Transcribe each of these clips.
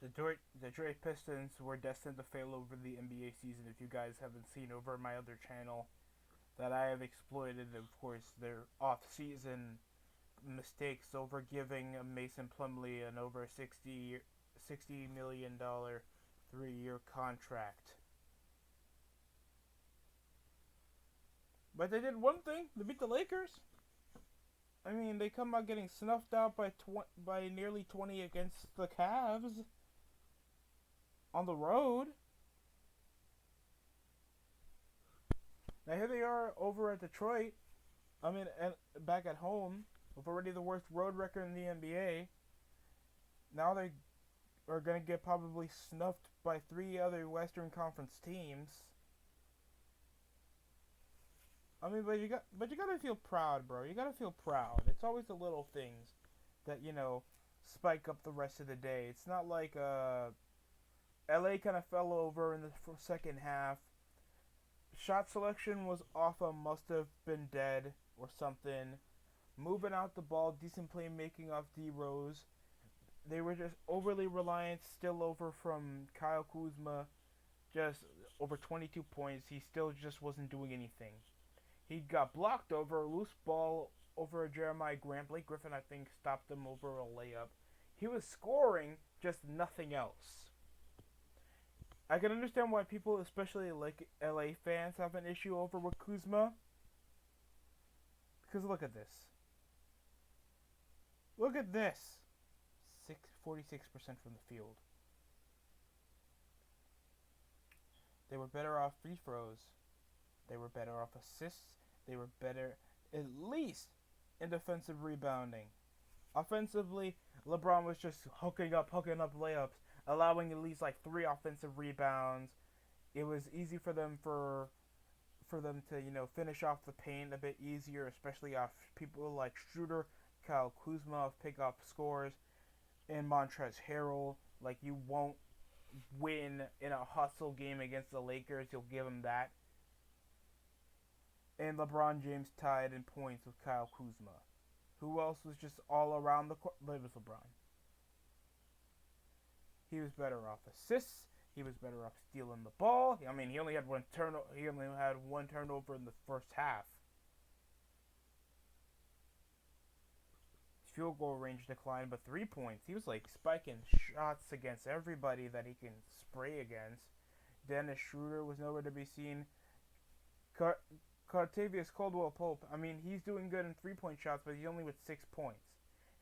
Detroit Pistons were destined to fail over the NBA season. If you guys haven't seen over my other channel, that I have exploited, of course, their off-season mistakes over giving Mason Plumlee an over $60 million 3-year contract. But they did one thing: they beat the Lakers. I mean, they come out getting snuffed out by nearly 20 against the Cavs on the road. Now here they are over at Detroit. I mean, and back at home with already the worst road record in the NBA. Now they are gonna get probably snuffed by 3 other Western Conference teams. I mean, but you gotta feel proud, bro. You gotta feel proud. It's always the little things that spike up the rest of the day. It's not like LA kind of fell over in the second half. Shot selection was off a must have been dead or something. Moving out the ball, decent playmaking off D Rose. They were just overly reliant, still over from Kyle Kuzma, just over 22 points. He still just wasn't doing anything. He got blocked over a loose ball over Jeremiah Grant. Blake Griffin, I think, stopped him over a layup. He was scoring, just nothing else. I can understand why people, especially like LA fans, have an issue over with Kuzma. Because look at this. Look at this. 46% from the field. They were better off free throws. They were better off assists. They were better, at least, in defensive rebounding. Offensively, LeBron was just hooking up layups, allowing at least like 3 offensive rebounds. It was easy for them to finish off the paint a bit easier, especially off people like Schroeder, Kyle Kuzma pick up scores, and Montrezl Harrell. Like, you won't win in a hustle game against the Lakers. You'll give them that. And LeBron James tied in points with Kyle Kuzma. Who else was just all around the court? It was LeBron. He was better off assists. He was better off stealing the ball. I mean, he only had one turnover in the first half. His field goal range declined, but 3 points. He was like spiking shots against everybody that he can spray against. Dennis Schroeder was nowhere to be seen. Cartavius Caldwell-Pope, I mean, he's doing good in 3-point shots, but he's only with 6 points.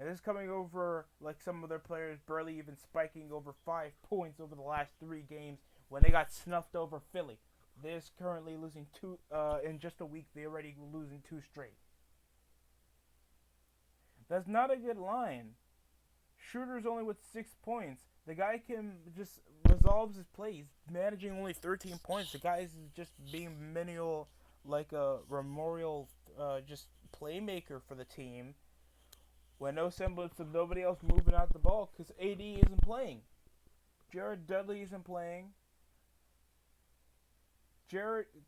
And this is coming over like some of their players barely even spiking over 5 points over the last 3 games when they got snuffed over Philly. They're currently losing 2, in just a week, they're already losing 2 straight. That's not a good line. Schroeder's only with 6 points. The guy can just resolve his play. He's managing only 13 points. The guy is just being menial, like a memorial, just playmaker for the team. With no semblance of nobody else moving out the ball because AD isn't playing. Jared Dudley isn't playing.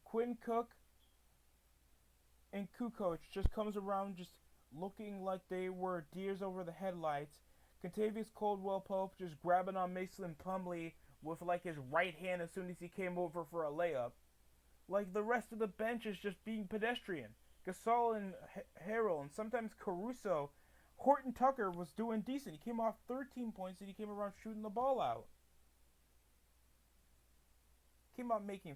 Quinn Cook and Kukoc just comes around just looking like they were deers over the headlights. Contavious Caldwell-Pope just grabbing on Mason Plumlee with like his right hand as soon as he came over for a layup. Like the rest of the bench is just being pedestrian. Gasol and Harrell and sometimes Caruso. Horton Tucker was doing decent. He came off 13 points and he came around shooting the ball out. Came out going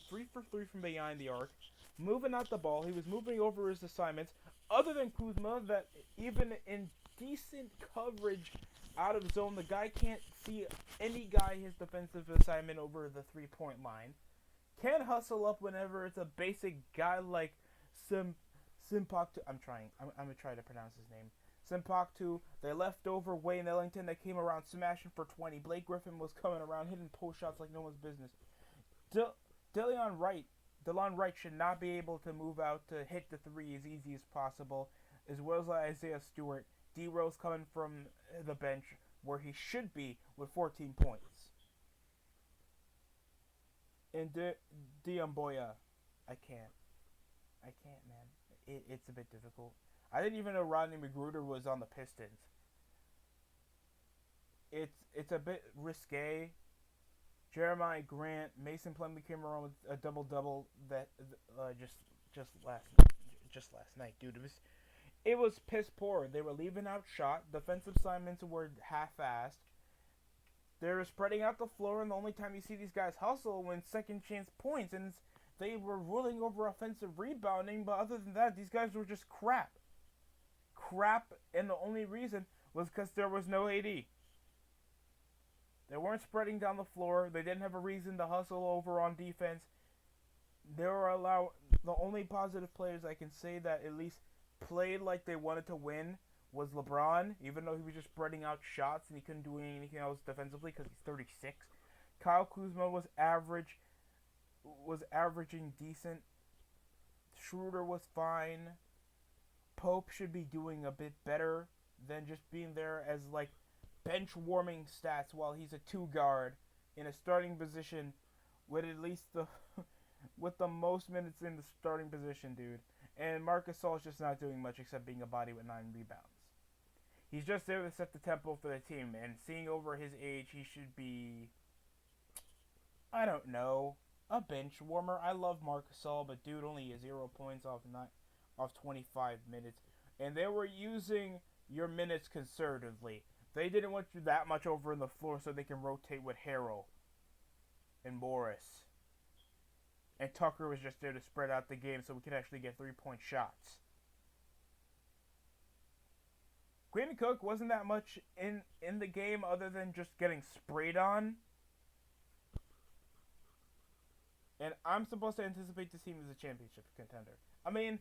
3 for 3 from behind the arc, moving out the ball. He was moving over his assignments. Other than Kuzma, that even in decent coverage out of zone, the guy can't see any guy his defensive assignment over the 3-point line. Can't hustle up whenever it's a basic guy like Simpaktu. I'm gonna try to pronounce his name. Simpaktu. They left over Wayne Ellington that came around smashing for 20. Blake Griffin was coming around hitting post shots like no one's business. DeLon Wright should not be able to move out to hit the 3 as easy as possible, as well as Isaiah Stewart. D Rose coming from the bench where he should be with 14 points. And Dion Boya, I can't, man. It's a bit difficult. I didn't even know Rodney McGruder was on the Pistons. it's a bit risque. Jeremiah Grant, Mason Plumlee came around with a double double that just last just last night, dude. It was piss poor. They were leaving out shot. Defensive assignments were half-assed. They were spreading out the floor, and the only time you see these guys hustle when second chance points, and they were ruling over offensive rebounding. But other than that, these guys were just crap, and the only reason was because there was no AD. They weren't spreading down the floor. They didn't have a reason to hustle over on defense. They were the only positive players I can say that at least played like they wanted to win was LeBron, even though he was just spreading out shots and he couldn't do anything else defensively because he's 36. Kyle Kuzma was averaging decent. Schroeder was fine. Pope should be doing a bit better than just being there as like bench warming stats while he's a 2 guard in a starting position with at least with the most minutes in the starting position, dude. And Marc Gasol's just not doing much except being a body with 9 rebounds. He's just there to set the tempo for the team, and seeing over his age, he should be, I don't know, a bench warmer. I love Marc Gasol, but dude only has 0 points off 25 minutes, and they were using your minutes conservatively. They didn't want you that much over in the floor so they can rotate with Harrell and Morris. And Tucker was just there to spread out the game so we could actually get 3-point shots. Quinn Cook wasn't that much in the game other than just getting sprayed on. And I'm supposed to anticipate this team as a championship contender. I mean,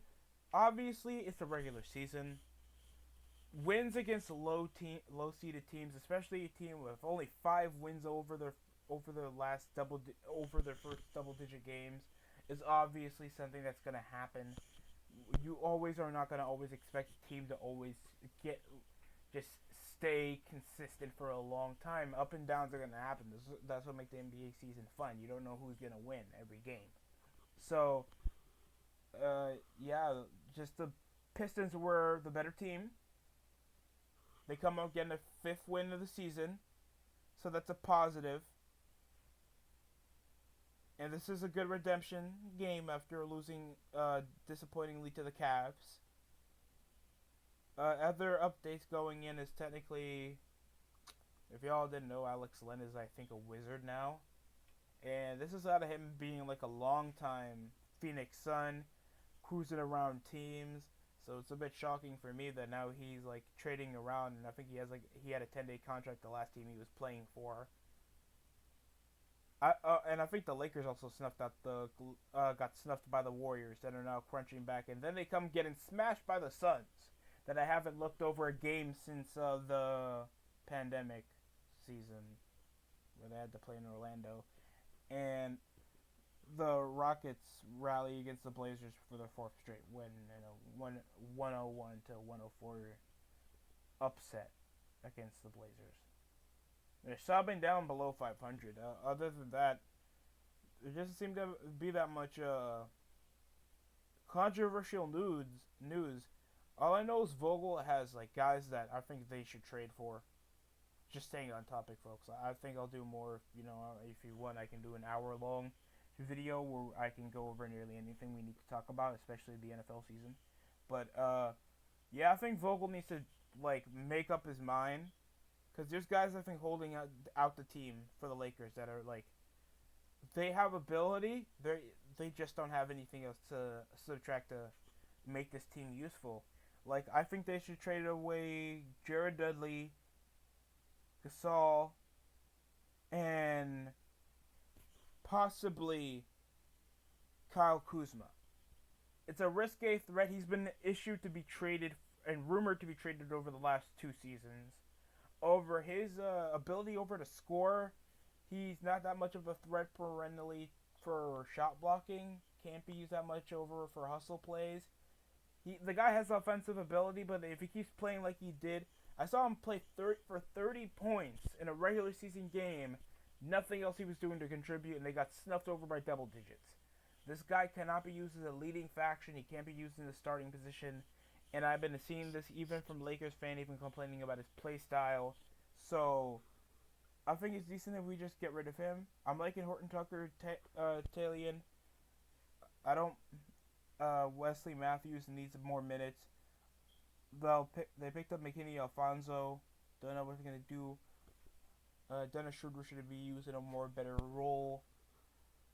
obviously it's the regular season. Wins against low-seeded teams, especially a team with only 5 wins over their first double-digit games, is obviously something that's going to happen. You always are not going to always expect a team to always just stay consistent for a long time. Up and downs are going to happen. That's what makes the NBA season fun. You don't know who's going to win every game. So, yeah, just the Pistons were the better team. They come out getting a 5th win of the season. So that's a positive. And this is a good redemption game after losing disappointingly to the Cavs. Other updates going in is technically, if y'all didn't know, Alex Len is, I think, a Wizard now. And this is out of him being like a long time Phoenix Sun, cruising around teams. So it's a bit shocking for me that now he's like trading around, and I think he had a 10-day contract the last team he was playing for. And I think the Lakers also got snuffed by the Warriors that are now crunching back, and then they come getting smashed by the Suns that I haven't looked over a game since the pandemic season where they had to play in Orlando, and the Rockets rally against the Blazers for their 4th straight win in a 101 to 104 upset against the Blazers. They're sobbing down below 500. Other than that, there doesn't seem to be that much controversial news. All I know is Vogel has like guys that I think they should trade for. Just staying on topic, folks. I think I'll do more. If you want, I can do an hour-long video where I can go over nearly anything we need to talk about, especially the NFL season. But yeah, I think Vogel needs to like make up his mind. Because there's guys, I think, holding out the team for the Lakers that are, like, they have ability. They just don't have anything else to subtract to make this team useful. Like, I think they should trade away Jared Dudley, Gasol, and possibly Kyle Kuzma. It's a risque threat. He's been issued to be traded and rumored to be traded over the last 2 seasons. Over his ability over to score, he's not that much of a threat perennially for shot blocking. Can't be used that much over for hustle plays. The guy has offensive ability, but if he keeps playing like he did, I saw him play for 30 points in a regular season game. Nothing else he was doing to contribute, and they got snuffed over by double digits. This guy cannot be used as a leading faction. He can't be used in the starting position. And I've been seeing this even from Lakers fan even complaining about his play style. So I think it's decent if we just get rid of him. I'm liking Horton Tucker, Talion. I don't. Wesley Matthews needs more minutes. They picked up McKinney Alfonso. Don't know what they're gonna do. Dennis Schroeder should be used in a more better role.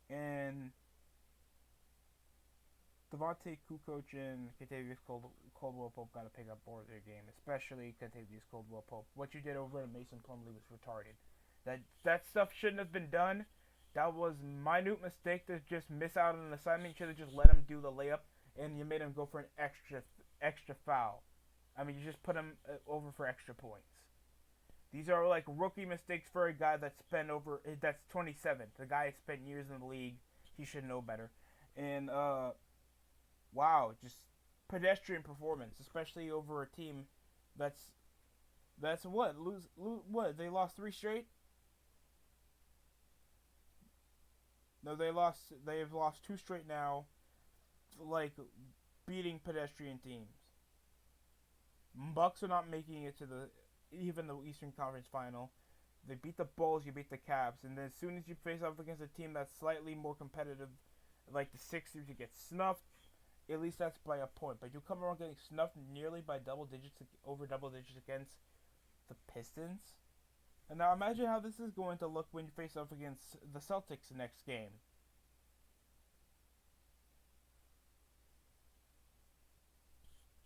And Devontae Kukoc and Kentavious Caldwell Pope got to pick up more of their game, especially Kentavious Caldwell Pope. What you did over at Mason Plumlee was retarded. That stuff shouldn't have been done. That was minute mistake to just miss out on an assignment. You should have just let him do the layup, and you made him go for an extra foul. I mean, you just put him over for extra points. These are like rookie mistakes for a guy that's 27. The guy has spent years in the league. He should know better. And wow, just pedestrian performance, especially over a team that's what what they lost 3 straight. No, they've lost 2 straight now, like beating pedestrian teams. Bucks are not making it to even the Eastern Conference Final. They beat the Bulls, you beat the Cavs, and then as soon as you face off against a team that's slightly more competitive, like the Sixers, you get snuffed. At least that's by a point. But you come around getting snuffed nearly by over double digits against the Pistons. And now imagine how this is going to look when you face off against the Celtics next game.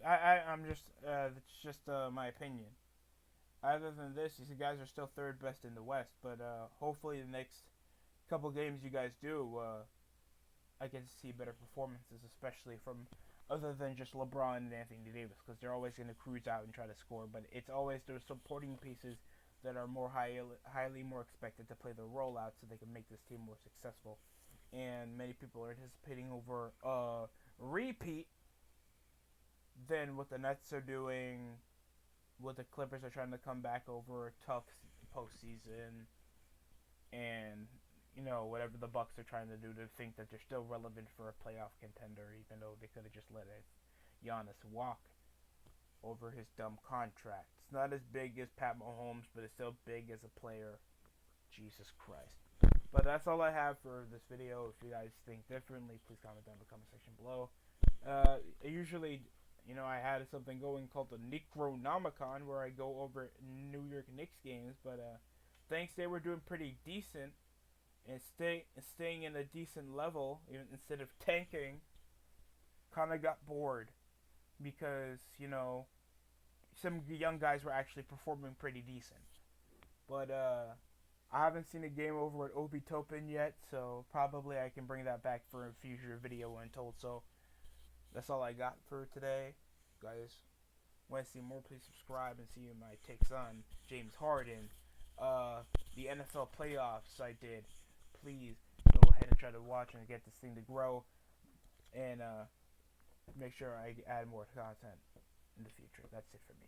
I'm just it's just my opinion. Other than this, these guys are still third best in the West. But hopefully the next couple games you guys do, I get to see better performances, especially from other than just LeBron and Anthony Davis, because they're always going to cruise out and try to score. But it's always those supporting pieces that are more highly more expected to play the role out so they can make this team more successful. And many people are anticipating over a repeat than what the Nets are doing, what the Clippers are trying to come back over a tough postseason, and whatever the Bucks are trying to do to think that they're still relevant for a playoff contender, even though they could have just let Giannis walk over his dumb contract. It's not as big as Pat Mahomes, but it's still big as a player. Jesus Christ. But that's all I have for this video. If you guys think differently, please comment down in the comment section below. Usually, I had something going called the Necronomicon, where I go over New York Knicks games, but thanks they were doing pretty decent and staying in a decent level even instead of tanking, kind of got bored because some young guys were actually performing pretty decent. But I haven't seen a game over at Obi Toppin yet, so probably I can bring that back for a future video when told. So that's all I got for today. Guys, want to see more, please subscribe and see my takes on James Harden, the NFL playoffs I did. Please go ahead and try to watch and get this thing to grow, and make sure I add more content in the future. That's it for me.